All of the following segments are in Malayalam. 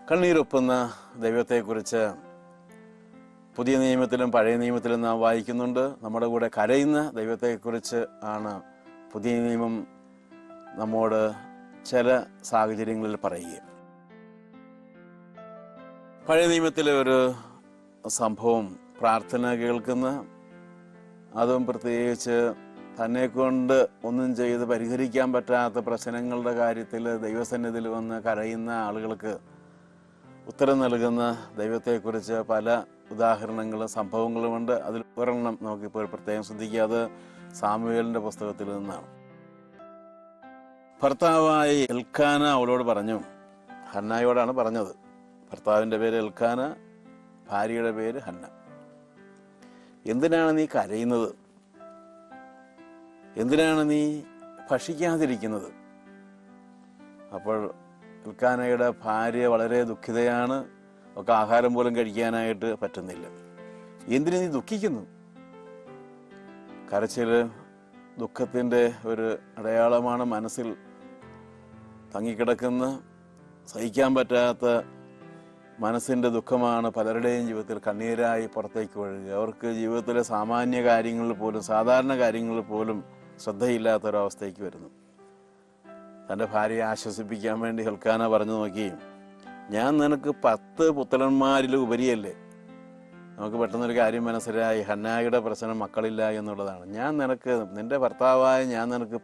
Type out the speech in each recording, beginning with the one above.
കണ്ണീരൊപ്പുന്ന ദൈവത്തെക്കുറിച്ച് പുതിയ നിയമത്തിലും പഴയ നിയമത്തിലും നാം വായിക്കുന്നുണ്ട്. നമ്മുടെ കൂടെ കരയുന്ന ദൈവത്തെക്കുറിച്ച് ആണ് പുതിയ നിയമം നമ്മോട് ചില സാഹചര്യങ്ങളിൽ പറയുക. പഴയ നിയമത്തിലെ ഒരു സംഭവം, പ്രാർത്ഥന കേൾക്കുന്ന, അതും പ്രത്യേകിച്ച് തന്നെ കൊണ്ട് ഒന്നും ചെയ്ത് പരിഹരിക്കാൻ പറ്റാത്ത പ്രശ്നങ്ങളുടെ കാര്യത്തിൽ ദൈവസന്നിധിയിൽ വന്ന് കരയുന്ന ആളുകൾക്ക് ഉത്തരം നൽകുന്ന ദൈവത്തെക്കുറിച്ച് പല ഉദാഹരണങ്ങളും സംഭവങ്ങളുമുണ്ട്. അതിൽ ഒരെണ്ണം നമുക്കിപ്പോൾ പ്രത്യേകം ശ്രദ്ധിക്കുക. അത് സാമുവേലിൻ്റെ പുസ്തകത്തിൽ നിന്നാണ്. ഭർത്താവായ എൽക്കാന അവളോട് പറഞ്ഞു, ഹന്നായോടാണ് പറഞ്ഞത്. ഭർത്താവിൻ്റെ പേര് എൽക്കാന, ഭാര്യയുടെ പേര് ഹന്ന. എന്തിനാണ് നീ കരയുന്നത്? എന്തിനാണ് നീ ഭക്ഷിക്കാതിരിക്കുന്നത്? അപ്പോൾ എൽക്കാനയുടെ ഭാര്യ വളരെ ദുഃഖിതയാണ്. ഒക്കെ ആഹാരം പോലും കഴിക്കാനായിട്ട് പറ്റുന്നില്ല. എന്തിനു നീ ദുഃഖിക്കുന്നു? കരച്ചിൽ ദുഃഖത്തിൻ്റെ ഒരു അടയാളമാണ്. മനസ്സിൽ തങ്ങിക്കിടക്കുന്ന സഹിക്കാൻ പറ്റാത്ത മനസ്സിൻ്റെ ദുഃഖമാണ് പലരുടെയും ജീവിതത്തിൽ കണ്ണീരായി പുറത്തേക്ക് ഒഴുകുക. അവർക്ക് ജീവിതത്തിലെ സാമാന്യ കാര്യങ്ങളിൽ പോലും, സാധാരണ കാര്യങ്ങളിൽ പോലും ശ്രദ്ധയില്ലാത്തൊരവസ്ഥയ്ക്ക് വരുന്നു. തൻ്റെ ഭാര്യയെ ആശ്വസിപ്പിക്കാൻ വേണ്ടി എൽക്കാന പറഞ്ഞു നോക്കി, ഞാൻ നിനക്ക് 10 പുത്രന്മാരിൽ ഉപരിയല്ലേ. നമുക്ക് പെട്ടെന്നൊരു കാര്യം മനസ്സിലായി, ഹന്നായുടെ പ്രശ്നം മക്കളില്ല എന്നുള്ളതാണ്. നിന്റെ ഭർത്താവായ ഞാൻ നിനക്ക്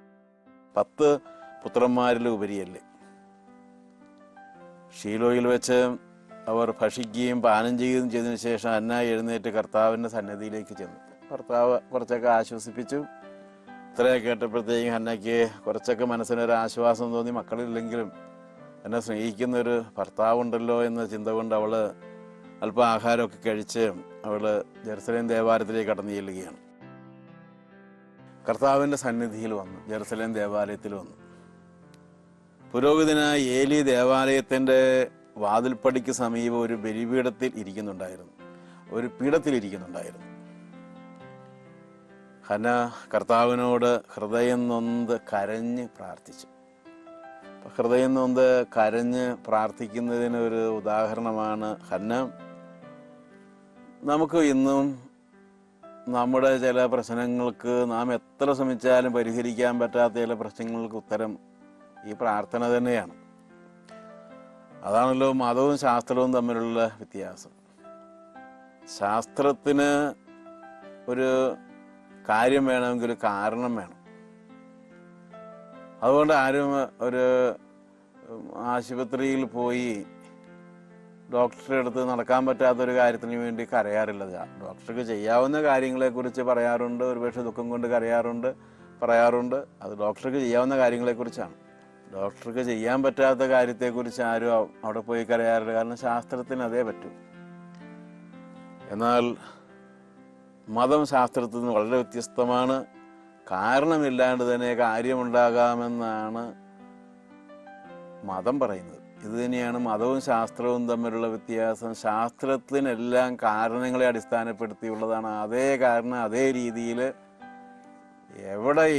10 പുത്രന്മാരിൽ ഉപരിയല്ലേ. ഷീലോയിൽ വെച്ച് അവർ ഭക്ഷിക്കുകയും പാനം ചെയ്യുകയും ചെയ്തതിനു ശേഷം ഹന്ന എഴുന്നേറ്റ് കർത്താവിൻ്റെ സന്നിധിയിലേക്ക് ചെന്നു. കർത്താവ് കുറച്ചൊക്കെ ആശ്വസിപ്പിച്ചു. ഇത്രയൊക്കെ കേട്ടപ്പോഴത്തേക്കും ഹന്നയ്ക്ക് കുറച്ചൊക്കെ മനസ്സിനൊരു ആശ്വാസം തോന്നി. മക്കളില്ലെങ്കിലും എന്നെ സ്നേഹിക്കുന്നൊരു ഭർത്താവുണ്ടല്ലോ എന്ന ചിന്ത കൊണ്ട് അവൾ അല്പം ആഹാരമൊക്കെ കഴിച്ച് അവൾ ജെറുസലേം ദേവാലയത്തിലേക്ക് കടന്നു ചെല്ലുകയാണ്. കർത്താവിൻ്റെ സന്നിധിയിൽ വന്നു, ജെറുസലേം ദേവാലയത്തിൽ വന്നു. പുരോഹിതനായ ഏലി ദേവാലയത്തിൻ്റെ വാതിൽപ്പടിക്ക് സമീപം ഒരു ബലിപീഠത്തിൽ ഇരിക്കുന്നുണ്ടായിരുന്നു, ഒരു പീഠത്തിലിരിക്കുന്നുണ്ടായിരുന്നു. ഹന്ന കർത്താവിനോട് ഹൃദയം നൊന്ത് കരഞ്ഞ് പ്രാർത്ഥിച്ചു. ഹൃദയം നൊന്ത് കരഞ്ഞ് പ്രാർത്ഥിക്കുന്നതിനൊരു ഉദാഹരണമാണ് ഹന്ന. നമുക്ക് ഇന്നും നമ്മുടെ ചില പ്രശ്നങ്ങൾക്ക്, നാം എത്ര ശ്രമിച്ചാലും പരിഹരിക്കാൻ പറ്റാത്ത ചില പ്രശ്നങ്ങൾക്ക് ഉത്തരം ഈ പ്രാർത്ഥന തന്നെയാണ്. അതാണല്ലോ മതവും ശാസ്ത്രവും തമ്മിലുള്ള വ്യത്യാസം. ശാസ്ത്രത്തിന് ഒരു കാര്യം വേണമെങ്കിൽ ഒരു കാരണം വേണം. അതുകൊണ്ട് ആരും ഒരു ആശുപത്രിയിൽ പോയി ഡോക്ടറുടെ അടുത്ത് നടക്കാൻ പറ്റാത്തൊരു കാര്യത്തിന് വേണ്ടി കരയാറില്ല. ഡോക്ടർക്ക് ചെയ്യാവുന്ന കാര്യങ്ങളെക്കുറിച്ച് പറയാറുണ്ട്, ഒരുപക്ഷെ ദുഃഖം കൊണ്ട് പറയാറുണ്ട്. അത് ഡോക്ടർക്ക് ചെയ്യാവുന്ന കാര്യങ്ങളെക്കുറിച്ചാണ്. ഡോക്ടർക്ക് ചെയ്യാൻ പറ്റാത്ത കാര്യത്തെക്കുറിച്ച് ആരും അവിടെ പോയി കരയാറില്ല. കാരണം ശാസ്ത്രത്തിന് അതേ പറ്റൂ. എന്നാൽ മതം ശാസ്ത്രത്തിൽ നിന്ന് വളരെ വ്യത്യസ്തമാണ്. കാരണമില്ലാണ്ട് തന്നെ കാര്യമുണ്ടാകാമെന്നാണ് മതം പറയുന്നത്. ഇത് തന്നെയാണ് മതവും ശാസ്ത്രവും തമ്മിലുള്ള വ്യത്യാസം. ശാസ്ത്രത്തിനെല്ലാം കാരണങ്ങളെ അടിസ്ഥാനപ്പെടുത്തിയുള്ളതാണ്. അതേ കാരണം അതേ രീതിയിൽ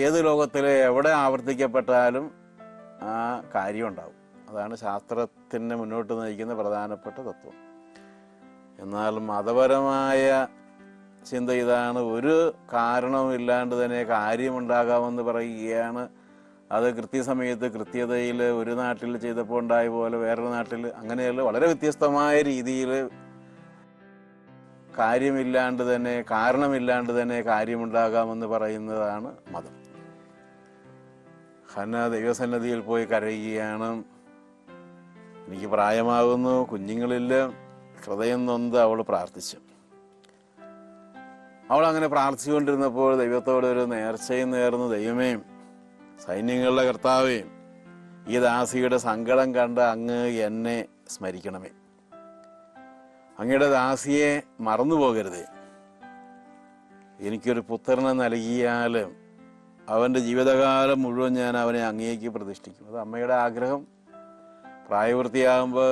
ഏത് ലോകത്തിലെ എവിടെ ആവർത്തിക്കപ്പെട്ടാലും ആ കാര്യം ഉണ്ടാവും. അതാണ് ശാസ്ത്രത്തിനെ മുന്നോട്ട് നയിക്കുന്ന പ്രധാനപ്പെട്ട തത്വം. എന്നാൽ മതപരമായ ചിന്ത ഇതാണ്, ഒരു കാരണവുമില്ലാണ്ട് തന്നെ കാര്യമുണ്ടാകാമെന്ന് പറയുകയാണ്. അത് കൃത്യസമയത്ത് കൃത്യതയിൽ ഒരു നാട്ടിൽ ചെയ്തപ്പോൾ ഉണ്ടായ പോലെ വേറൊരു നാട്ടിൽ, അങ്ങനെയല്ല, വളരെ വ്യത്യസ്തമായ രീതിയിൽ കാരണമില്ലാണ്ട് തന്നെ കാര്യമുണ്ടാകാമെന്ന് പറയുന്നതാണ് മതം. ഹന്ന ദൈവസന്നിധിയിൽ പോയി കരയുകയാണ്. എനിക്ക് പ്രായമാകുന്നു, കുഞ്ഞുങ്ങളില്ല. ഹൃദയം നൊന്ത് അവൾ പ്രാർത്ഥിച്ചു. അവൾ അങ്ങനെ പ്രാർത്ഥിച്ചുകൊണ്ടിരുന്നപ്പോൾ ദൈവത്തോട് ഒരു നേർച്ചയും നേർന്നു. ദൈവമേ, സൈന്യങ്ങളുടെ കർത്താവേ, ഈ ദാസിയുടെ സങ്കടം കണ്ട് അങ്ങ് എന്നെ സ്മരിക്കണമേ. അങ്ങയുടെ ദാസിയെ മറന്നു പോകരുതേ. എനിക്കൊരു പുത്രനെ നൽകിയാൽ അവൻ്റെ ജീവിതകാലം മുഴുവൻ ഞാൻ അവനെ അങ്ങേക്ക് പ്രതിഷ്ഠിക്കും. അത് അമ്മയുടെ ആഗ്രഹം. പ്രായപൂർത്തിയാകുമ്പോൾ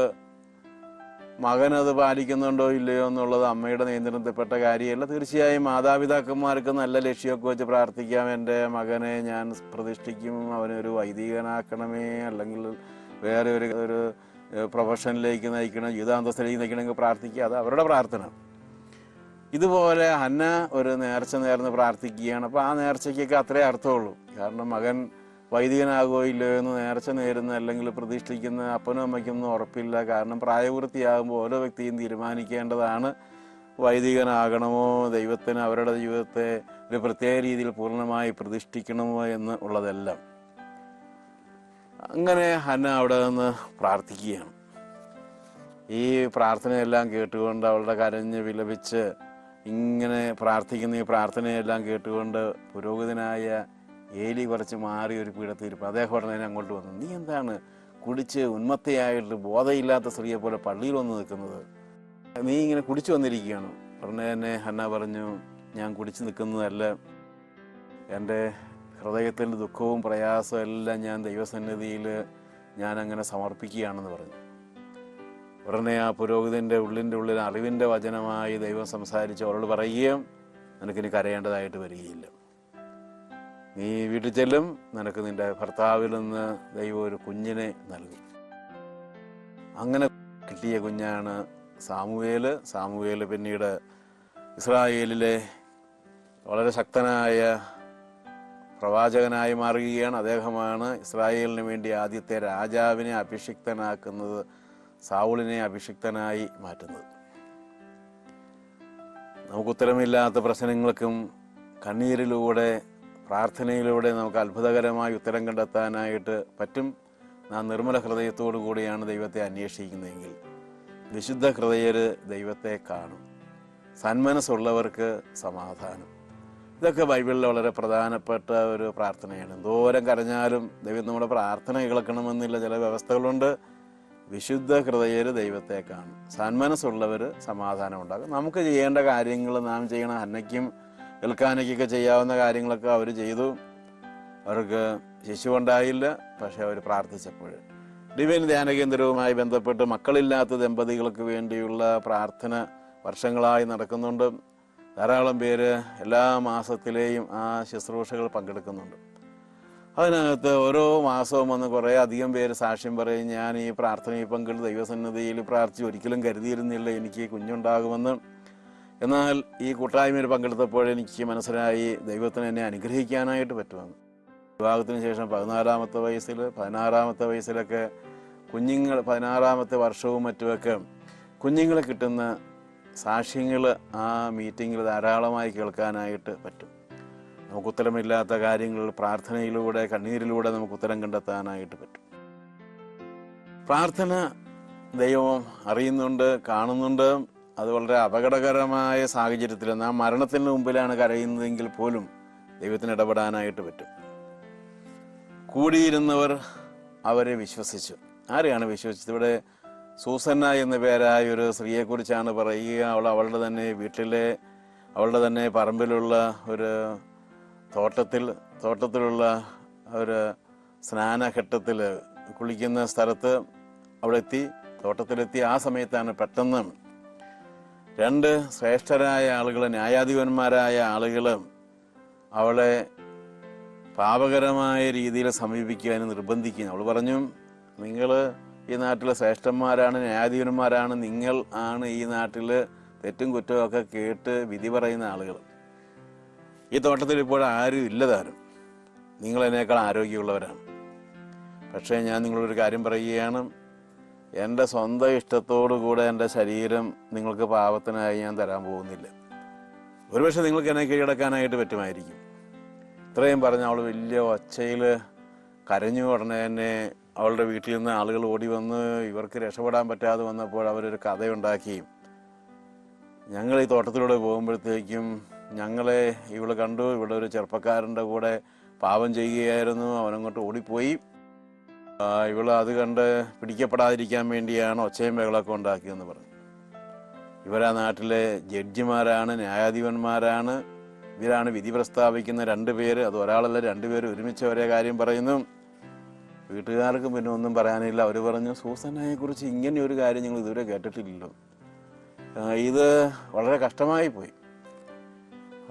മകനത് പാലിക്കുന്നുണ്ടോ ഇല്ലയോ എന്നുള്ളത് അമ്മയുടെ നിയന്ത്രണത്തിൽപ്പെട്ട കാര്യമല്ല. തീർച്ചയായും മാതാപിതാക്കന്മാർക്ക് നല്ല ലക്ഷ്യമൊക്കെ വെച്ച് പ്രാർത്ഥിക്കാം. എൻ്റെ മകനെ ഞാൻ പ്രതിഷ്ഠിക്കും, അവനൊരു വൈദികനാക്കണമേ, അല്ലെങ്കിൽ വേറെ ഒരു പ്രൊഫഷനിലേക്ക് നയിക്കണം, ജീവിതാന്തസ്സിലേക്ക് നയിക്കണമെങ്കിൽ പ്രാർത്ഥിക്കുക, അത് അവരുടെ പ്രാർത്ഥന. ഇതുപോലെ ഹന്ന ഒരു നേർച്ച നേർന്ന് പ്രാർത്ഥിക്കുകയാണ്. അപ്പോൾ ആ നേർച്ചയ്ക്കൊക്കെ അത്രേ അർത്ഥമുള്ളൂ. കാരണം മകൻ വൈദികനാകുമോ ഇല്ലയോ എന്ന് നേർച്ച നേരുന്ന അല്ലെങ്കിൽ പ്രതീക്ഷിക്കുന്ന അപ്പനും അമ്മയ്ക്കൊന്നും ഉറപ്പില്ല. കാരണം പ്രായപൂർത്തിയാകുമ്പോൾ ഓരോ വ്യക്തിയും തീരുമാനിക്കേണ്ടതാണ് വൈദികനാകണമോ, ദൈവത്തിന് അവരുടെ ജീവിതത്തെ ഒരു പ്രത്യേക രീതിയിൽ പൂർണ്ണമായി പ്രതിഷ്ഠിക്കണമോ എന്ന് ഉള്ളതെല്ലാം. അങ്ങനെ ഹന്ന അവിടെ നിന്ന് പ്രാർത്ഥിക്കുകയാണ്. ഈ പ്രാർത്ഥനയെല്ലാം കേട്ടുകൊണ്ട് അവളുടെ കരഞ്ഞ് വിലപിച്ച് ഇങ്ങനെ പ്രാർത്ഥിക്കുന്ന ഈ പ്രാർത്ഥനയെല്ലാം കേട്ടുകൊണ്ട് പുരോഹിതനായ ഏലി കുറച്ച് മാറി ഒരു പീഠത്തിരിപ്പ്. അദ്ദേഹം ഉടനെ അങ്ങോട്ട് വന്നു. നീ എന്താണ് കുടിച്ച് ഉന്മത്തയായിട്ട് ബോധമില്ലാത്ത സ്ത്രീയെ പോലെ പള്ളിയിൽ വന്ന് നിൽക്കുന്നത്? നീ ഇങ്ങനെ കുടിച്ചു വന്നിരിക്കുകയാണ്. ഉടനെ തന്നെ ഹന്ന പറഞ്ഞു, ഞാൻ കുടിച്ചു നിൽക്കുന്നതല്ല, എൻ്റെ ഹൃദയത്തിൻ്റെ ദുഃഖവും പ്രയാസവും എല്ലാം ഞാൻ ദൈവസന്നിധിയിൽ ഞാൻ അങ്ങനെ സമർപ്പിക്കുകയാണെന്ന് പറഞ്ഞു. ഉടനെ ആ പുരോഹിതൻ്റെ ഉള്ളിൽ അറിവിൻ്റെ വചനമായി ദൈവം സംസാരിച്ച് അവരോട് പറയുകയും, നിനക്കിനി കരയേണ്ടതായിട്ട് വരികയില്ല, നീ വീട്ടിൽ ചെല്ലും, നിനക്ക് നിൻ്റെ ഭർത്താവിൽ നിന്ന് ദൈവം ഒരു കുഞ്ഞിനെ നൽകും. അങ്ങനെ കിട്ടിയ കുഞ്ഞാണ് സാമുവേൽ. സാമുവേൽ പിന്നീട് ഇസ്രായേലിലെ വളരെ ശക്തനായ പ്രവാചകനായി മാറുകയാണ്. അദ്ദേഹമാണ് ഇസ്രായേലിന് വേണ്ടി ആദ്യത്തെ രാജാവിനെ അഭിഷിക്തനാക്കുന്നത്, സാവൂളിനെ അഭിഷിക്തനായി മാറ്റുന്നത്. നമുക്കുത്തരമില്ലാത്ത പ്രശ്നങ്ങൾക്കും കണ്ണീരിലൂടെ പ്രാർത്ഥനയിലൂടെ നമുക്ക് അത്ഭുതകരമായി ഉത്തരം കണ്ടെത്താനായിട്ട് പറ്റും. നാം നിർമ്മല ഹൃദയത്തോടു കൂടിയാണ് ദൈവത്തെ അന്വേഷിക്കുന്നതെങ്കിൽ വിശുദ്ധ ഹൃദയർ ദൈവത്തെ കാണും. സന്മനസ്സുള്ളവർക്ക് സമാധാനം. ഇതൊക്കെ ബൈബിളിൽ വളരെ പ്രധാനപ്പെട്ട ഒരു പ്രാർത്ഥനയാണ്. എന്തോരം കരഞ്ഞാലും ദൈവം നമ്മുടെ പ്രാർത്ഥന കേൾക്കണമെന്നില്ല. ചില വ്യവസ്ഥകളുണ്ട്. വിശുദ്ധ ഹൃദയർ ദൈവത്തെ കാണും. സന്മനസ്സുള്ളവർ സമാധാനം ഉണ്ടാകും. നമുക്ക് ചെയ്യേണ്ട കാര്യങ്ങൾ നാം ചെയ്യണം. ഹന്നയ്ക്കും എൽക്കാനയ്ക്കൊക്കെ ചെയ്യാവുന്ന കാര്യങ്ങളൊക്കെ അവർ ചെയ്തു. അവർക്ക് ശിശുവുണ്ടായില്ല, പക്ഷെ അവർ പ്രാർത്ഥിച്ചപ്പോൾ ഡിവൈൻ ധ്യാന കേന്ദ്രവുമായി ബന്ധപ്പെട്ട് മക്കളില്ലാത്ത ദമ്പതികൾക്ക് വേണ്ടിയുള്ള പ്രാർത്ഥന വർഷങ്ങളായി നടക്കുന്നുണ്ട്. ധാരാളം പേര് എല്ലാ മാസത്തിലെയും ആ ശുശ്രൂഷകൾ പങ്കെടുക്കുന്നുണ്ട്. അതിനകത്ത് ഓരോ മാസവും വന്ന് കുറേ അധികം പേര് സാക്ഷ്യം പറയും, ഞാൻ ഈ പ്രാർത്ഥനയിൽ പങ്കെടുത്ത് ദൈവസന്നിധിയിൽ പ്രാർത്ഥിച്ച് ഒരിക്കലും കരുതിയിരുന്നില്ല എനിക്ക് കുഞ്ഞുണ്ടാകുമെന്ന്. എന്നാൽ ഈ കൂട്ടായ്മയിൽ പങ്കെടുത്തപ്പോഴെനിക്ക് മനസ്സിലായി ദൈവത്തിന് എന്നെ അനുഗ്രഹിക്കാനായിട്ട് പറ്റുമെന്ന്. വിവാഹത്തിന് ശേഷം 14-ാമത്തെ വയസ്സിൽ 16-ാമത്തെ വയസ്സിലൊക്കെ കുഞ്ഞുങ്ങൾ 16-ാമത്തെ വർഷവും മറ്റുമൊക്കെ കുഞ്ഞുങ്ങളെ കിട്ടുന്ന സാക്ഷ്യങ്ങൾ ആ മീറ്റിങ്ങിൽ ധാരാളമായി കേൾക്കാനായിട്ട് പറ്റും. നമുക്ക് ഉത്തരമില്ലാത്ത കാര്യങ്ങൾ പ്രാർത്ഥനയിലൂടെ കണ്ണീരിലൂടെ നമുക്ക് ഉത്തരം കണ്ടെത്താനായിട്ട് പറ്റും. പ്രാർത്ഥന ദൈവം അറിയുന്നുണ്ട്, കാണുന്നുണ്ട്. അത് വളരെ അപകടകരമായ സാഹചര്യത്തിൽ നാം മരണത്തിന് മുമ്പിലാണ് കരയുന്നതെങ്കിൽ പോലും ദൈവത്തിന് ഇടപെടാനായിട്ട് പറ്റും. കൂടിയിരുന്നവർ അവരെ വിശ്വസിച്ചു. ആരെയാണ് വിശ്വസിച്ചത്? ഇവിടെ സൂസന്ന എന്ന പേരായ ഒരു സ്ത്രീയെക്കുറിച്ചാണ് പറയുക. അവളുടെ തന്നെ വീട്ടിലെ അവളുടെ തന്നെ പറമ്പിലുള്ള ഒരു തോട്ടത്തിലുള്ള ഒരു സ്നാനഘട്ടത്തിൽ കുളിക്കുന്ന സ്ഥലത്ത് അവളെത്തി, തോട്ടത്തിലെത്തി. ആ സമയത്താണ് പെട്ടെന്ന് 2 ശ്രേഷ്ഠരായ ആളുകൾ, ന്യായാധിപന്മാരായ ആളുകൾ അവളെ പാപകരമായ രീതിയിൽ സമീപിക്കാൻ നിർബന്ധിക്കുന്നു. അവൾ പറഞ്ഞു, നിങ്ങൾ ഈ നാട്ടിലെ ശ്രേഷ്ഠന്മാരാണ്, ന്യായാധിപന്മാരാണ്, നിങ്ങൾ ആണ് ഈ നാട്ടിൽ തെറ്റും കുറ്റവും ഒക്കെ കേട്ട് വിധി പറയുന്ന ആളുകൾ. ഈ തോട്ടത്തിൽ ഇപ്പോൾ ആരും ഇല്ലതാരും, നിങ്ങൾ എന്നേക്കാൾ ആരോഗ്യമുള്ളവരാണ്. പക്ഷേ ഞാൻ നിങ്ങളൊരു കാര്യം പറയുകയാണ്, എൻ്റെ സ്വന്തം ഇഷ്ടത്തോടു കൂടെ എൻ്റെ ശരീരം നിങ്ങൾക്ക് പാപത്തിനായി ഞാൻ തരാൻ പോകുന്നില്ല. ഒരുപക്ഷെ നിങ്ങൾക്ക് എന്നെ കീഴടക്കാനായിട്ട് പറ്റുമായിരിക്കും. ഇത്രയും പറഞ്ഞ് അവൾ വലിയ ഒച്ചയിൽ കരഞ്ഞു. ഉടനെ തന്നെ അവളുടെ വീട്ടിൽ നിന്ന് ആളുകൾ ഓടി വന്ന് ഇവർക്ക് രക്ഷപ്പെടാൻ പറ്റാതെ വന്നപ്പോൾ അവരൊരു കഥയുണ്ടാക്കി. ഞങ്ങൾ ഈ തോട്ടത്തിലൂടെ പോകുമ്പോഴത്തേക്കും ഞങ്ങളെ ഇവള് കണ്ടു, ഇവിടെ ഒരു ചെറുപ്പക്കാരൻ്റെ കൂടെ പാപം ചെയ്യുകയായിരുന്നു, അവനങ്ങോട്ട് ഓടിപ്പോയി. ഇവള് അത് കണ്ട് പിടിക്കപ്പെടാതിരിക്കാൻ വേണ്ടിയാണ് ഒച്ചയും ബഹളമൊക്കെ ഉണ്ടാക്കിയെന്ന് പറഞ്ഞു. ഇവരാ നാട്ടിലെ ജഡ്ജിമാരാണ്, ന്യായാധിപന്മാരാണ്. ഇവരാണ് വിധി പ്രസ്താവിക്കുന്ന 2 പേര്. അത് ഒരാളല്ല, 2 പേര് ഒരുമിച്ച് ഒരേ കാര്യം പറയുന്നു. വീട്ടുകാർക്കും പിന്നെ ഒന്നും പറയാനില്ല. അവർ പറഞ്ഞു, സൂസന്നയെക്കുറിച്ച് ഇങ്ങനെ ഒരു കാര്യം ഞങ്ങൾ ഇതുവരെ കേട്ടിട്ടില്ലല്ലോ, ഇത് വളരെ കഷ്ടമായി പോയി.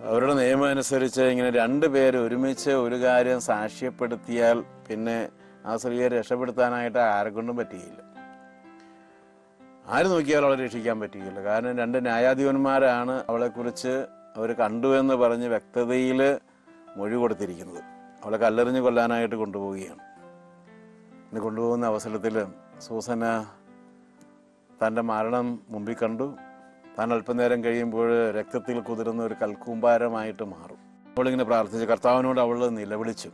അവരുടെ നിയമം അനുസരിച്ച് ഇങ്ങനെ 2 പേര് ഒരുമിച്ച് ഒരു കാര്യം സാക്ഷ്യപ്പെടുത്തിയാൽ പിന്നെ ആ സ്ത്രീയെ രക്ഷപ്പെടുത്താനായിട്ട് ആരെക്കൊണ്ടും പറ്റുകയില്ല. ആര് നോക്കിയാലും അവളെ രക്ഷിക്കാൻ പറ്റുകയില്ല. കാരണം 2 ന്യായാധിപന്മാരാണ് അവളെക്കുറിച്ച് അവർ കണ്ടുവെന്ന് പറഞ്ഞ് വ്യക്തതയിൽ മൊഴി കൊടുത്തിരിക്കുന്നത്. അവളെ കല്ലെറിഞ്ഞ് കൊല്ലാനായിട്ട് കൊണ്ടുപോവുകയാണ്. ഇന്ന് കൊണ്ടുപോകുന്ന അവസരത്തിൽ സൂസന്ന തൻ്റെ മരണം മുമ്പിൽ കണ്ടു. താൻ അല്പനേരം കഴിയുമ്പോൾ രക്തത്തിൽ കുതിരുന്ന ഒരു കൽക്കൂമ്പാരമായിട്ട് മാറും. അവളിങ്ങനെ പ്രാർത്ഥിച്ചു, കർത്താവിനോട് അവൾ നിലവിളിച്ചു.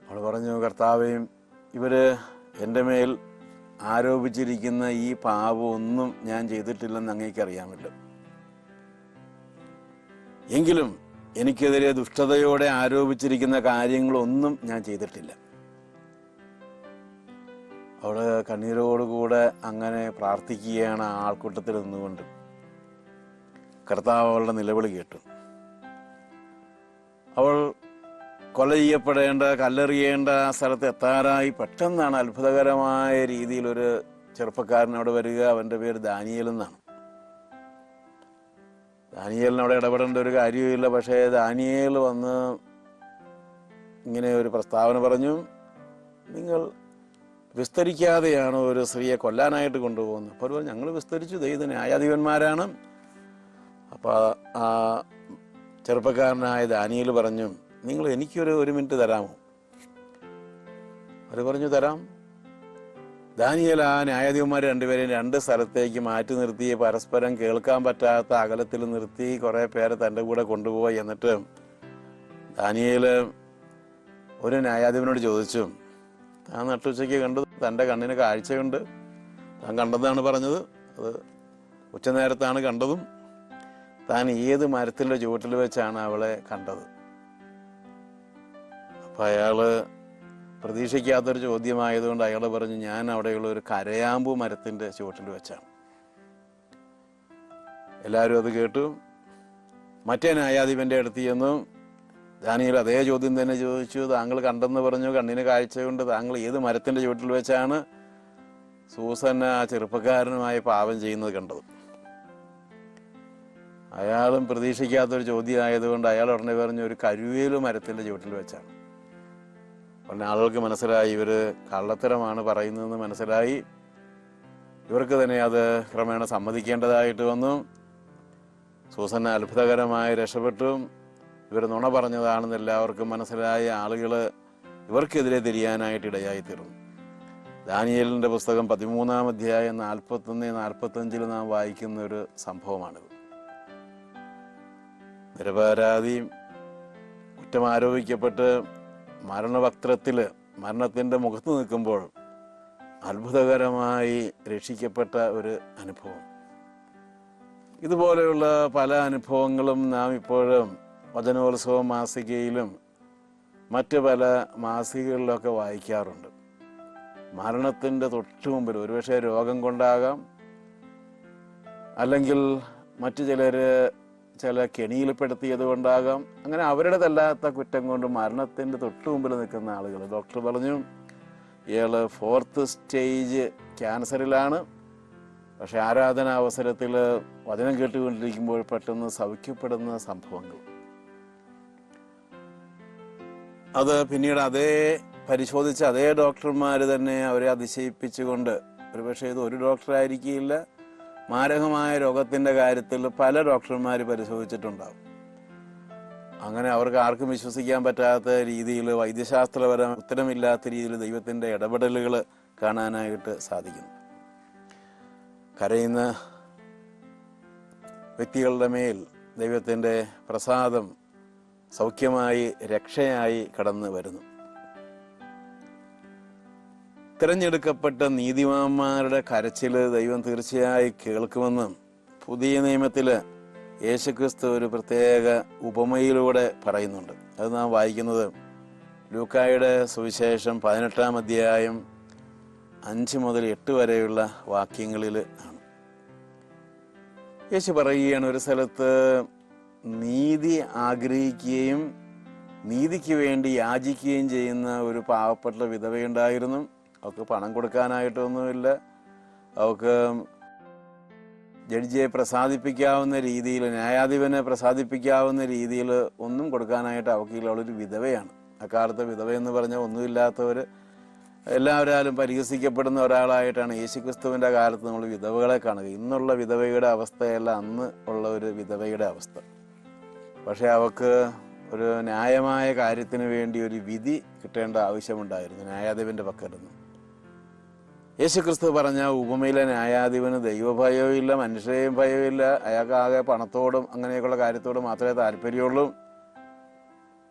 അവൾ പറഞ്ഞു, കർത്താവേയും ഇവർ എൻ്റെ മേൽ ആരോപിച്ചിരിക്കുന്ന ഈ പാപമൊന്നും ഞാൻ ചെയ്തിട്ടില്ലെന്ന് അങ്ങേക്കറിയാമല്ലോ. എങ്കിലും എനിക്കെതിരെ ദുഷ്ടതയോടെ ആരോപിച്ചിരിക്കുന്ന കാര്യങ്ങളൊന്നും ഞാൻ ചെയ്തിട്ടില്ല. അവള് കണ്ണീരോടുകൂടെ അങ്ങനെ പ്രാർത്ഥിക്കുകയാണ്. ആൾക്കൂട്ടത്തിൽ നിന്നുകൊണ്ട് കർത്താവ് അവളുടെ നിലവിളി കേട്ടു. അവൾ കൊല ചെയ്യപ്പെടേണ്ട, കല്ലെറിയേണ്ട ആ സ്ഥലത്ത് എത്താറായി. പെട്ടെന്നാണ് അത്ഭുതകരമായ രീതിയിൽ ഒരു ചെറുപ്പക്കാരൻ അവിടെ വരിക. അവൻ്റെ പേര് ദാനിയേൽ എന്നാണ്. ദാനിയേലിനവിടെ ഇടപെടേണ്ട ഒരു കാര്യവുമില്ല. പക്ഷേ ദാനിയേൽ വന്ന് ഇങ്ങനെ ഒരു പ്രസ്താവന പറഞ്ഞു, നിങ്ങൾ വിസ്തരിക്കാതെയാണ് ഒരു സ്ത്രീയെ കൊല്ലാനായിട്ട് കൊണ്ടുപോകുന്നത്. അപ്പോൾ പറഞ്ഞു, ഞങ്ങൾ വിസ്തരിച്ചു, ദൈവ ന്യായാധിപന്മാരാണ്. അപ്പോൾ ആ ചെറുപ്പക്കാരനായ ദാനിയേൽ പറഞ്ഞു, നിങ്ങൾ എനിക്കൊരു മിനിറ്റ് തരാമോ? അവർ പറഞ്ഞു, തരാം. ദാനിയേൽ ആ ന്യായാധിപന്മാർ 2 പേരെയും 2 സ്ഥലത്തേക്ക് മാറ്റി നിർത്തി, പരസ്പരം കേൾക്കാൻ പറ്റാത്ത അകലത്തിൽ നിർത്തി കുറേ പേരെ തൻ്റെ കൂടെ കൊണ്ടുപോയി. എന്നിട്ട് ദാനിയേൽ ഒരു ന്യായാധിപനോട് ചോദിച്ചു, താൻ നട്ടുച്ചയ്ക്ക് കണ്ടു, തൻ്റെ കണ്ണിന് കാഴ്ചയുണ്ട്, താൻ കണ്ടതാണ് പറഞ്ഞത്, അത് ഉച്ചനേരത്താണ് കണ്ടതും, താൻ ഏത് മരത്തിൻ്റെ ചുവട്ടിൽ വെച്ചാണ് അവളെ കണ്ടത്? അപ്പം അയാൾ പ്രതീക്ഷിക്കാത്തൊരു ചോദ്യമായതുകൊണ്ട് അയാൾ പറഞ്ഞു, ഞാൻ അവിടെയുള്ള ഒരു കരയാമ്പു മരത്തിൻ്റെ ചുവട്ടിൽ വെച്ചാണ്. എല്ലാവരും അത് കേട്ടു. മറ്റേ ന്യായാധിപൻ്റെ അടുത്ത് ചെന്നു. ദാനിയേൽ അതേ ചോദ്യം തന്നെ ചോദിച്ചു. താങ്കൾ കണ്ടെന്ന് പറഞ്ഞു, കണ്ണിന് കാഴ്ചയുണ്ട്, താങ്കൾ ഏത് മരത്തിൻ്റെ ചുവട്ടിൽ വെച്ചാണ് സൂസന്ന ആ ചെറുപ്പക്കാരനുമായി പാപം ചെയ്യുന്നത് കണ്ടത്? അയാളും പ്രതീക്ഷിക്കാത്തൊരു ചോദ്യമായതുകൊണ്ട് അയാൾ ഉടനെ പറഞ്ഞു, ഒരു കരുവേല് മരത്തിൻ്റെ ചുവട്ടിൽ വെച്ചാണ്. ഉടനെ ആളുകൾക്ക് മനസ്സിലായി, ഇവർ കള്ളത്തരമാണ് പറയുന്നതെന്ന് മനസ്സിലായി. ഇവർക്ക് തന്നെ അത് ക്രമേണ സമ്മതിക്കേണ്ടതായിട്ട് വന്നു. സൂസന്ന അത്ഭുതകരമായി രക്ഷപ്പെട്ടു. ഇവർ നുണ പറഞ്ഞതാണെന്ന് എല്ലാവർക്കും മനസ്സിലായ ആളുകൾ ഇവർക്കെതിരെ തിരിയാനായിട്ട് ഇടയായി തീർന്നു. ദാനിയേലിൻ്റെ പുസ്തകം 13-ാം അധ്യായം 41-45 നാം വായിക്കുന്ന ഒരു സംഭവമാണിത്. നിരപരാധി കുറ്റം ആരോപിക്കപ്പെട്ട് മരണവക്ത്രത്തിൽ മരണത്തിൻ്റെ മുഖത്ത് നിൽക്കുമ്പോൾ അത്ഭുതകരമായി രക്ഷിക്കപ്പെട്ട ഒരു അനുഭവം. ഇതുപോലെയുള്ള പല അനുഭവങ്ങളും നാം ഇപ്പോഴും വചനോത്സവ മാസികയിലും മറ്റ് പല മാസികകളിലൊക്കെ വായിക്കാറുണ്ട്. മരണത്തിൻ്റെ തൊട്ടു മുമ്പിൽ ഒരുപക്ഷെ രോഗം കൊണ്ടാകാം, അല്ലെങ്കിൽ മറ്റു ചില കെണിയിൽപ്പെടുത്തിയത് കൊണ്ടാകാം. അങ്ങനെ അവരുടേതല്ലാത്ത കുറ്റം കൊണ്ട് മരണത്തിൻ്റെ തൊട്ടു മുമ്പിൽ നിൽക്കുന്ന ആളുകൾ. ഡോക്ടർ പറഞ്ഞു, ഇയാൾ 4th സ്റ്റേജ് ക്യാൻസറിലാണ്. പക്ഷെ ആരാധനാ അവസരത്തിൽ വചനം കേട്ടുകൊണ്ടിരിക്കുമ്പോൾ പെട്ടെന്ന് സൗഖ്യപ്പെടുന്ന സംഭവങ്ങൾ. അത് പിന്നീട് പരിശോധിച്ച അതേ ഡോക്ടർമാർ തന്നെ അവരെ അതിശയിപ്പിച്ചുകൊണ്ട്, ഒരുപക്ഷെ ഇത് ഒരു ഡോക്ടറായിരിക്കില്ല, മാരകമായ രോഗത്തിൻ്റെ കാര്യത്തിൽ പല ഡോക്ടർമാർ പരിശോധിച്ചിട്ടുണ്ടാകും. അങ്ങനെ അവർക്ക് ആർക്കും വിശ്വസിക്കാൻ പറ്റാത്ത രീതിയിൽ, വൈദ്യശാസ്ത്രപരം ഉത്തരമില്ലാത്ത രീതിയിൽ ദൈവത്തിൻ്റെ ഇടപെടലുകൾ കാണാനായിട്ട് സാധിക്കുന്നു. കരയുന്ന വ്യക്തികളുടെ മേൽ ദൈവത്തിൻ്റെ പ്രസാദം സൗഖ്യമായി, രക്ഷയായി കടന്നു വരുന്നു. തിരഞ്ഞെടുക്കപ്പെട്ട നീതിമാന്മാരുടെ കരച്ചിൽ ദൈവം തീർച്ചയായും കേൾക്കുമെന്നും പുതിയ നിയമത്തിൽ യേശുക്രിസ്തു ഒരു പ്രത്യേക ഉപമയിലൂടെ പറയുന്നുണ്ട്. അത് നാം വായിക്കുന്നത് ലൂക്കായുടെ സുവിശേഷം 18-ാം അധ്യായം 5 മുതൽ 8 വരെയുള്ള വാക്യങ്ങളിൽ ആണ്. യേശു പറയുകയാണ്, ഒരു സ്ഥലത്ത് നീതി ആഗ്രഹിക്കുകയും നീതിക്ക് വേണ്ടി യാചിക്കുകയും ചെയ്യുന്ന ഒരു പാവപ്പെട്ട വിധവയുണ്ടായിരുന്നു. അവൾക്ക് പണം കൊടുക്കാനായിട്ടൊന്നുമില്ല. അവൾക്ക് ജഡ്ജിയെ പ്രസാദിപ്പിക്കാവുന്ന രീതിയിൽ, ന്യായാധിപനെ പ്രസാദിപ്പിക്കാവുന്ന രീതിയിൽ ഒന്നും കൊടുക്കാനായിട്ട് അവൾക്കില്ല. അവളൊരു വിധവയാണ്. അക്കാലത്തെ വിധവയെന്ന് പറഞ്ഞാൽ ഒന്നുമില്ലാത്തവർ, എല്ലാവരാലും പരിഹസിക്കപ്പെടുന്ന ഒരാളായിട്ടാണ് യേശുക്രിസ്തുവിൻ്റെ കാലത്ത് നമ്മൾ വിധവകളെ കാണുക. ഇന്നുള്ള വിധവയുടെ അവസ്ഥയല്ല അന്ന് ഉള്ള ഒരു വിധവയുടെ അവസ്ഥ. പക്ഷെ അവൾക്ക് ഒരു ന്യായമായ കാര്യത്തിന് വേണ്ടി ഒരു വിധി കിട്ടേണ്ട ആവശ്യമുണ്ടായിരുന്നു ന്യായാധിപൻ്റെ പക്കലിരുന്ന്. യേശുക്രിസ്തു പറഞ്ഞ ഉപമയിലെ ന്യായാധിപന് ദൈവഭയവും ഇല്ല, മനുഷ്യരെയും ഭയമില്ല. അയാൾക്കാകെ പണത്തോടും അങ്ങനെയൊക്കെയുള്ള കാര്യത്തോടും മാത്രമേ താല്പര്യമുള്ളൂ.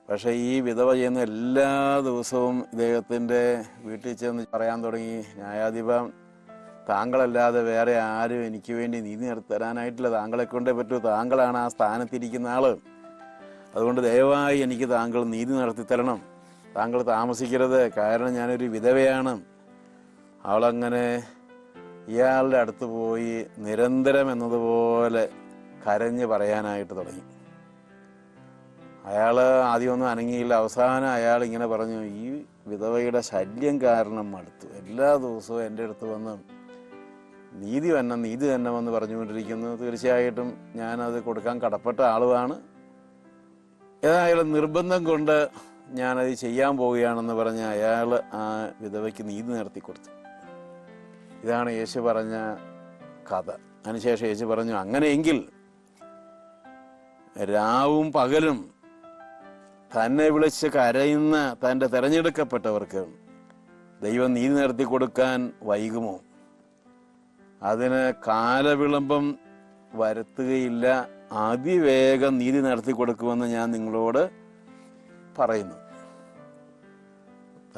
പക്ഷെ ഈ വിധവ ചെയ്യുന്ന എല്ലാ ദിവസവും ഇദ്ദേഹത്തിൻ്റെ വീട്ടിൽ ചെന്ന് പറയാൻ തുടങ്ങി, ന്യായാധിപൻ, താങ്കളല്ലാതെ വേറെ ആരും എനിക്ക് വേണ്ടി നീതി തരാനായിട്ടില്ല. താങ്കളെ കൊണ്ടേ പറ്റൂ. താങ്കളാണ് ആ സ്ഥാനത്തിരിക്കുന്ന ആള്. അതുകൊണ്ട് ദയവായി എനിക്ക് താങ്കൾ നീതി നടത്തി തരണം. താങ്കൾ താമസിക്കരുത്, കാരണം ഞാനൊരു വിധവയാണ്. അവളങ്ങനെ ഇയാളുടെ അടുത്ത് പോയി നിരന്തരം എന്നതുപോലെ കരഞ്ഞ് പറയാനായിട്ട് തുടങ്ങി. അയാൾ ആദ്യമൊന്നും അനങ്ങിയില്ല. അവസാനം അയാൾ ഇങ്ങനെ പറഞ്ഞു, ഈ വിധവയുടെ ശല്യം കാരണം മടുത്തു. എല്ലാ ദിവസവും എൻ്റെ അടുത്ത് വന്ന് നീതി തന്നെ വന്ന് പറഞ്ഞുകൊണ്ടിരിക്കുന്നു. തീർച്ചയായിട്ടും ഞാനത് കൊടുക്കാൻ കടപ്പെട്ട ആളുമാണ്. ഏതായാലും നിർബന്ധം കൊണ്ട് ഞാനത് ചെയ്യാൻ പോവുകയാണെന്ന് പറഞ്ഞ് അയാൾ ആ വിധവയ്ക്ക് നീതി നടത്തി കൊടുത്തു. ഇതാണ് യേശു പറഞ്ഞ കഥ. അതിനുശേഷം യേശു പറഞ്ഞു, അങ്ങനെയെങ്കിൽ രാവും പകലും തന്നെ വിളിച്ച് കരയുന്ന തൻ്റെ തിരഞ്ഞെടുക്കപ്പെട്ടവർക്ക് ദൈവം നീതി നടത്തി കൊടുക്കാൻ വൈകുമോ? അതിന് കാലവിളംബം വരുത്തുകയില്ല, അതിവേഗം നീതി നടത്തി കൊടുക്കുമെന്ന് ഞാൻ നിങ്ങളോട് പറയുന്നു.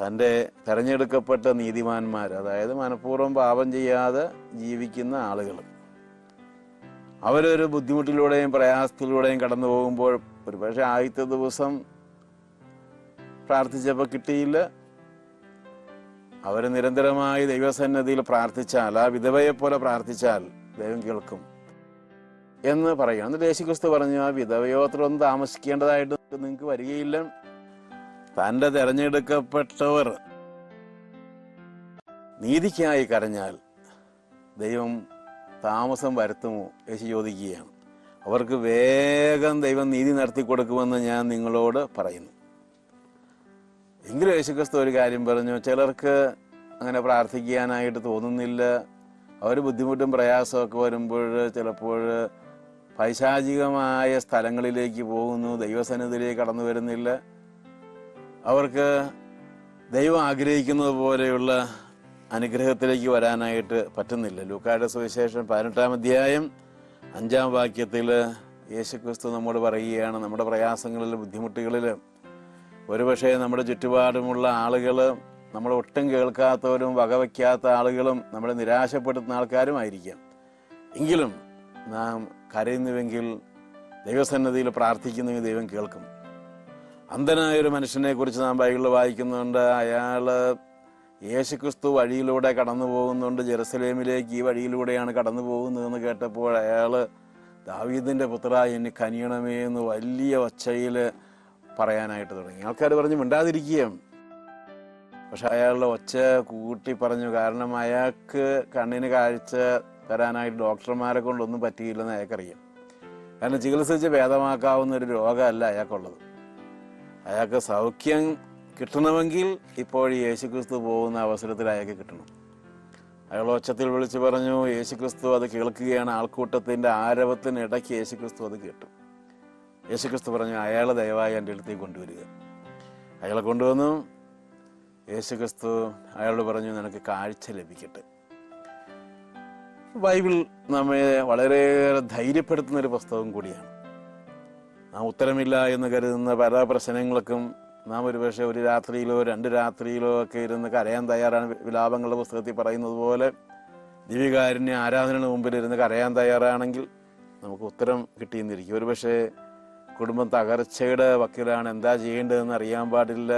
തൻ്റെ തിരഞ്ഞെടുക്കപ്പെട്ട നീതിമാന്മാർ, അതായത് മനഃപൂർവ്വം പാപം ചെയ്യാതെ ജീവിക്കുന്ന ആളുകൾ, അവരൊരു ബുദ്ധിമുട്ടിലൂടെയും പ്രയാസത്തിലൂടെയും കടന്നു പോകുമ്പോൾ ഒരുപക്ഷെ ആദ്യത്തെ ദിവസം പ്രാർത്ഥിച്ചപ്പോൾ കിട്ടിയില്ല. അവർ നിരന്തരമായി ദൈവസന്നിധിയിൽ പ്രാർത്ഥിച്ചാൽ, ആ വിധവയെപ്പോലെ പ്രാർത്ഥിച്ചാൽ ദൈവം കേൾക്കും എന്ന് പറയും. എന്നിട്ട് യേശുക്രിസ്തു പറഞ്ഞു, ആ വിധവയോത്രൊന്നും താമസിക്കേണ്ടതായിട്ട് നിങ്ങൾക്ക് വരികയില്ല. തൻ്റെ തിരഞ്ഞെടുക്കപ്പെട്ടവർ നീതിക്കായി കരഞ്ഞാൽ ദൈവം താമസം വരുത്തുമോ? യേശു ചോദിക്കുകയാണ്. അവർക്ക് വേഗം ദൈവം നീതി നടത്തി കൊടുക്കുമെന്ന് ഞാൻ നിങ്ങളോട് പറയുന്നു. എങ്കിലും യേശുക്രിസ്തു ഒരു കാര്യം പറഞ്ഞു, ചിലർക്ക് അങ്ങനെ പ്രാർത്ഥിക്കാനായിട്ട് തോന്നുന്നില്ല. അവർ ബുദ്ധിമുട്ടും പ്രയാസമൊക്കെ വരുമ്പോൾ ചിലപ്പോൾ പൈശാചികമായ സ്ഥലങ്ങളിലേക്ക് പോകുന്നു, ദൈവസന്നിധിയിലേക്ക് കടന്നു വരുന്നില്ല. അവർക്ക് ദൈവം ആഗ്രഹിക്കുന്നത് പോലെയുള്ള അനുഗ്രഹത്തിലേക്ക് വരാനായിട്ട് പറ്റുന്നില്ല. ലൂക്കായുടെ സുവിശേഷം 18-ാം അധ്യായം 5-ാം വാക്യത്തിൽ യേശുക്രിസ്തു നമ്മോട് പറയുകയാണ്, നമ്മുടെ പ്രയാസങ്ങളിൽ, ബുദ്ധിമുട്ടുകളിൽ ഒരുപക്ഷെ നമ്മുടെ ചുറ്റുപാടുമുള്ള ആളുകൾ, നമ്മൾ ഒട്ടും കേൾക്കാത്തവരും വകവയ്ക്കാത്ത ആളുകളും നമ്മളെ നിരാശപ്പെടുത്തുന്ന ആൾക്കാരുമായിരിക്കാം. എങ്കിലും നാം കരയുന്നുവെങ്കിൽ, ദൈവസന്നിധിയിൽ പ്രാർത്ഥിക്കുന്നുവെങ്കിൽ ദൈവം കേൾക്കും. അന്ധനായൊരു മനുഷ്യനെ കുറിച്ച് നാം ബൈബിളിൽ വായിക്കുന്നുണ്ട്. അയാൾ യേശുക്രിസ്തു വഴിയിലൂടെ കടന്നു പോകുന്നുണ്ട്, ജെറുസലേമിലേക്ക് ഈ വഴിയിലൂടെയാണ് കടന്നു പോകുന്നതെന്ന് കേട്ടപ്പോൾ അയാൾ, ദാവീദിൻ്റെ പുത്രാ, എന്നെ കനിയണമേ എന്ന് വലിയ ഒച്ചയിൽ പറയാനായിട്ട് തുടങ്ങി. ആൾക്കാർ പറഞ്ഞു മിണ്ടാതിരിക്കുകയും. പക്ഷെ അയാളുടെ ഒച്ച കൂട്ടി പറഞ്ഞു. കാരണം അയാൾക്ക് കണ്ണിന് കാഴ്ച തരാനായിട്ട് ഡോക്ടർമാരെ കൊണ്ടൊന്നും പറ്റിയില്ലെന്ന് അയാൾക്കറിയാം. കാരണം ചികിത്സിച്ച് ഭേദമാക്കാവുന്ന ഒരു രോഗമല്ല അയാൾക്കുള്ളത്. അയാൾക്ക് സൗഖ്യം കിട്ടണമെങ്കിൽ ഇപ്പോൾ യേശുക്രിസ്തു പോകുന്ന അവസരത്തിൽ അയാൾക്ക് കിട്ടണം. അയാൾ ഒച്ചത്തിൽ വിളിച്ചു പറഞ്ഞു. യേശുക്രിസ്തു അത് കേൾക്കുകയാണ്. ആൾക്കൂട്ടത്തിൻ്റെ ആരവത്തിനിടയ്ക്ക് യേശുക്രിസ്തു അത് കേട്ടു. യേശുക്രിസ്തു പറഞ്ഞു, അയാളെ ദയവായി എൻ്റെ അടുത്തേക്ക് കൊണ്ടുവരിക. അയാളെ കൊണ്ടുവന്നു. യേശുക്രിസ്തു അയാളോട് പറഞ്ഞു, നിനക്ക് കാഴ്ച ലഭിക്കട്ടെ. ബൈബിൾ നമ്മെ വളരെയേറെ ധൈര്യപ്പെടുത്തുന്ന ഒരു പുസ്തകം കൂടിയാണ്. നാം ഉത്തരമില്ല എന്ന് കരുതുന്ന പല പ്രശ്നങ്ങൾക്കും നാം ഒരുപക്ഷെ ഒരു രാത്രിയിലോ 2 രാത്രിയിലോ ഒക്കെ ഇരുന്ന് കരയാൻ തയ്യാറാണ്. വിലാപങ്ങളുടെ പുസ്തകത്തിൽ പറയുന്നത് പോലെ ദിവ്യകാരുണ്യ ആരാധനയുടെ മുമ്പിൽ ഇരുന്ന് കരയാൻ തയ്യാറാണെങ്കിൽ നമുക്ക് ഉത്തരം കിട്ടിയെന്നിരിക്കും. ഒരുപക്ഷെ കുടുംബം തകർച്ചയുടെ വക്കിലാണ്, എന്താ ചെയ്യേണ്ടതെന്ന് അറിയാൻ പാടില്ല,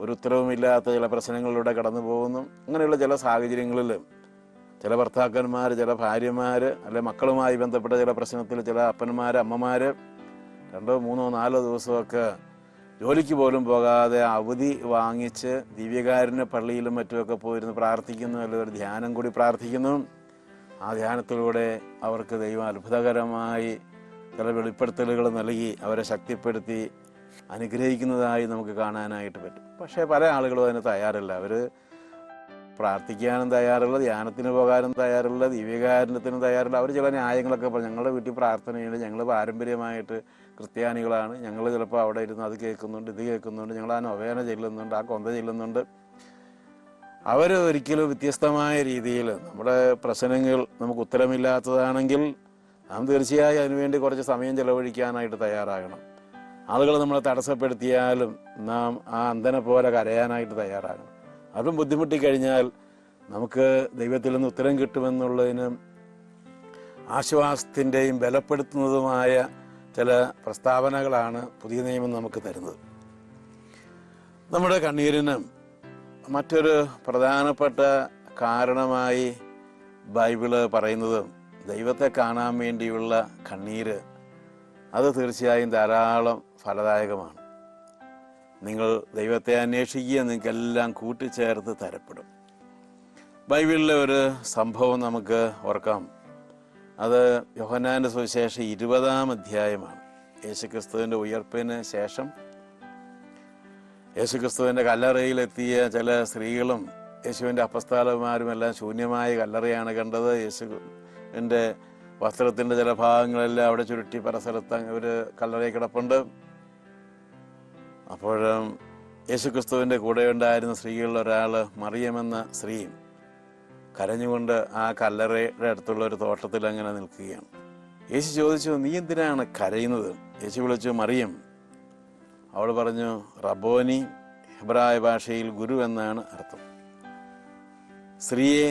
ഒരു ഉത്തരവുമില്ലാത്ത ചില പ്രശ്നങ്ങളിലൂടെ കടന്നു പോകുന്നു. അങ്ങനെയുള്ള ചില സാഹചര്യങ്ങളിൽ ചില ഭർത്താക്കന്മാർ, ചില ഭാര്യമാർ, അല്ലെ മക്കളുമായി ബന്ധപ്പെട്ട ചില പ്രശ്നത്തിൽ ചില അപ്പന്മാർ, അമ്മമാർ 2, 3, 4 ദിവസമൊക്കെ ജോലിക്ക് പോലും പോകാതെ അവധി വാങ്ങിച്ച് ദിവ്യകാരുണ്യ പള്ളിയിലും മറ്റുമൊക്കെ പോയിരുന്ന് പ്രാർത്ഥിക്കുന്നു, അല്ലെങ്കിൽ ഒരു ധ്യാനം കൂടി പ്രാർത്ഥിക്കുന്നു. ആ ധ്യാനത്തിലൂടെ അവർക്ക് ദൈവം അത്ഭുതകരമായി ചില വെളിപ്പെടുത്തലുകൾ നൽകി അവരെ ശക്തിപ്പെടുത്തി അനുഗ്രഹിക്കുന്നതായി നമുക്ക് കാണാനായിട്ട് പറ്റും. പക്ഷേ പല ആളുകളും അതിന് തയ്യാറല്ല. അവർ പ്രാർത്ഥിക്കാനും തയ്യാറുള്ള, ധ്യാനത്തിന് പോകാനും തയ്യാറുള്ള, ദിവ്യകാരുണ്യത്തിനും തയ്യാറുള്ള. അവർ ചില ന്യായങ്ങളൊക്കെ പറഞ്ഞു. ഞങ്ങളുടെ വീട്ടിൽ പ്രാർത്ഥനയുണ്ട്, ഞങ്ങൾ പാരമ്പര്യമായിട്ട് ക്രിസ്ത്യാനികളാണ്, ഞങ്ങൾ ചിലപ്പോൾ അവിടെ ഇരുന്ന് അത് കേൾക്കുന്നുണ്ട്, ഇത് കേൾക്കുന്നുണ്ട്, ഞങ്ങൾ ആ നൊവേന ചെല്ലുന്നുണ്ട്, ആ കൊന്ത ചെല്ലുന്നുണ്ട്. അവർ ഒരിക്കലും വ്യത്യസ്തമായ രീതിയിൽ നമ്മുടെ പ്രശ്നങ്ങൾ നമുക്ക് ഉത്തരമില്ലാത്തതാണെങ്കിൽ നാം തീർച്ചയായും അതിനുവേണ്ടി കുറച്ച് സമയം ചെലവഴിക്കാനായിട്ട് തയ്യാറാകണം. ആളുകൾ നമ്മളെ തടസ്സപ്പെടുത്തിയാലും നാം ആ അന്ധനെ പോലെ കരയാനായിട്ട് തയ്യാറാകണം. അതും ബുദ്ധിമുട്ടിക്കഴിഞ്ഞാൽ നമുക്ക് ദൈവത്തിൽ നിന്ന് ഉത്തരം കിട്ടുമെന്നുള്ളതിന് ആശ്വാസത്തിൻ്റെയും ബലപ്പെടുത്തുന്നതുമായ ചില പ്രസ്താവനകളാണ് പുതിയ നിയമം നമുക്ക് തരുന്നത്. നമ്മുടെ കണ്ണീരിന് മറ്റൊരു പ്രധാനപ്പെട്ട കാരണമായി ബൈബിള് പറയുന്നത് ദൈവത്തെ കാണാൻ വേണ്ടിയുള്ള കണ്ണീര്. അത് തീർച്ചയായും ധാരാളം ഫലദായകമാണ്. നിങ്ങൾ ദൈവത്തെ അന്വേഷിക്കുക, നിങ്ങൾക്കെല്ലാം കൂട്ടിച്ചേർത്ത് തരപ്പെടും. ബൈബിളിലെ ഒരു സംഭവം നമുക്ക് ഓർക്കാം. അത് യോഹന്നാന്റെ സുവിശേഷം 20-ാം അധ്യായമാണ്. യേശുക്രിസ്തുവിൻ്റെ ഉയർപ്പിന് ശേഷം യേശുക്രിസ്തുവിൻ്റെ കല്ലറയിലെത്തിയ ചില സ്ത്രീകളും യേശുവിൻ്റെ അപ്പസ്തോലന്മാരും എല്ലാം ശൂന്യമായ കല്ലറയാണ് കണ്ടത്. യേശുവിൻ്റെ വസ്ത്രത്തിൻ്റെ ചില ഭാഗങ്ങളെല്ലാം അവിടെ ചുരുട്ടി പല സ്ഥലത്ത് ഒരു കല്ലറയിൽ കിടപ്പുണ്ട്. അപ്പോഴും യേശുക്രിസ്തുവിൻ്റെ കൂടെ ഉണ്ടായിരുന്ന സ്ത്രീകളിൽ ഒരാൾ, മറിയമെന്ന സ്ത്രീ, കരഞ്ഞുകൊണ്ട് ആ കല്ലറയുടെ അടുത്തുള്ള ഒരു തോട്ടത്തിൽ അങ്ങനെ നിൽക്കുകയാണ്. യേശു ചോദിച്ചു, നീ എന്തിനാണ് കരയുന്നത്? യേശു വിളിച്ചു, മറിയം. അവൾ പറഞ്ഞു, റബോനി, ഹെബ്രായ ഭാഷയിൽ ഗുരു എന്നാണ് അർത്ഥം. സ്ത്രീയെ,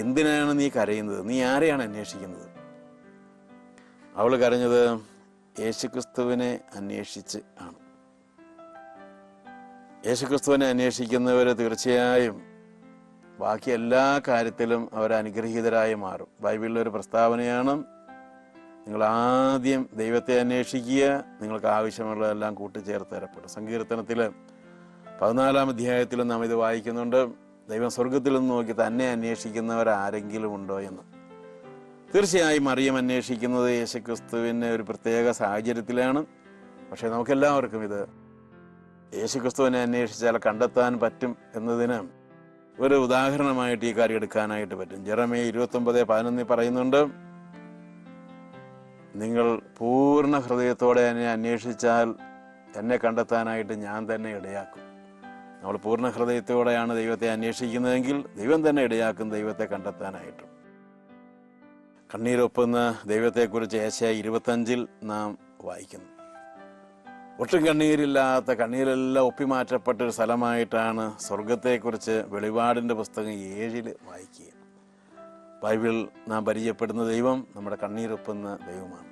എന്തിനാണ് നീ കരയുന്നത്? നീ ആരെയാണ് അന്വേഷിക്കുന്നത്? അവൾ കരഞ്ഞത് യേശുക്രിസ്തുവിനെ അന്വേഷിച്ച് ആണ്. യേശുക്രിസ്തുവിനെ അന്വേഷിക്കുന്നവർ തീർച്ചയായും ബാക്കി എല്ലാ കാര്യത്തിലും അവർ അനുഗ്രഹീതരായി മാറും. ബൈബിളിലൊരു പ്രസ്താവനയാണ്, നിങ്ങൾ ആദ്യം ദൈവത്തെ അന്വേഷിക്കുക, നിങ്ങൾക്ക് ആവശ്യമുള്ളതെല്ലാം കൂട്ടിച്ചേർത്ത് തരപ്പെടും. സങ്കീർത്തനത്തിൽ 14-ാം അധ്യായത്തിലും നാം ഇത് വായിക്കുന്നുണ്ട്. ദൈവം സ്വർഗത്തിൽ നിന്ന് നോക്കി തന്നെ അന്വേഷിക്കുന്നവരാരെങ്കിലും ഉണ്ടോ എന്ന്. തീർച്ചയായും മറിയം അന്വേഷിക്കുന്നത് യേശുക്രിസ്തുവിനെ ഒരു പ്രത്യേക സാഹചര്യത്തിലാണ്. പക്ഷേ നമുക്കെല്ലാവർക്കും ഇത് യേശുക്രിസ്തുവിനെ അന്വേഷിച്ചാൽ കണ്ടെത്താൻ പറ്റും എന്നതിന് ഒരു ഉദാഹരണമായിട്ട് ഈ കാര്യം എടുക്കാനായിട്ട് പറ്റും. ജെറമ്യാ 29:11 പറയുന്നുണ്ട്, നിങ്ങൾ പൂർണ്ണ ഹൃദയത്തോടെ എന്നെ അന്വേഷിച്ചാൽ എന്നെ കണ്ടെത്താനായിട്ട് ഞാൻ തന്നെ ഇടയാക്കും. നമ്മൾ പൂർണ്ണ ഹൃദയത്തോടെയാണ് ദൈവത്തെ അന്വേഷിക്കുന്നതെങ്കിൽ ദൈവം തന്നെ ഇടയാക്കും ദൈവത്തെ കണ്ടെത്താനായിട്ടും. കണ്ണീരൊപ്പുന്ന ദൈവത്തെക്കുറിച്ച് ഏശയ്യാ 25 നാം വായിക്കുന്നു. ഒട്ടും കണ്ണീരില്ലാത്ത, കണ്ണീരെല്ലാം ഒപ്പിമാറ്റപ്പെട്ടൊരു സ്ഥലമായിട്ടാണ് സ്വർഗത്തെക്കുറിച്ച് വെളിപാടിൻ്റെ പുസ്തകം 7 വായിക്കുക. ബൈബിൾ നാം പരിചയപ്പെടുന്ന ദൈവം നമ്മുടെ കണ്ണീരൊപ്പുന്ന ദൈവമാണ്.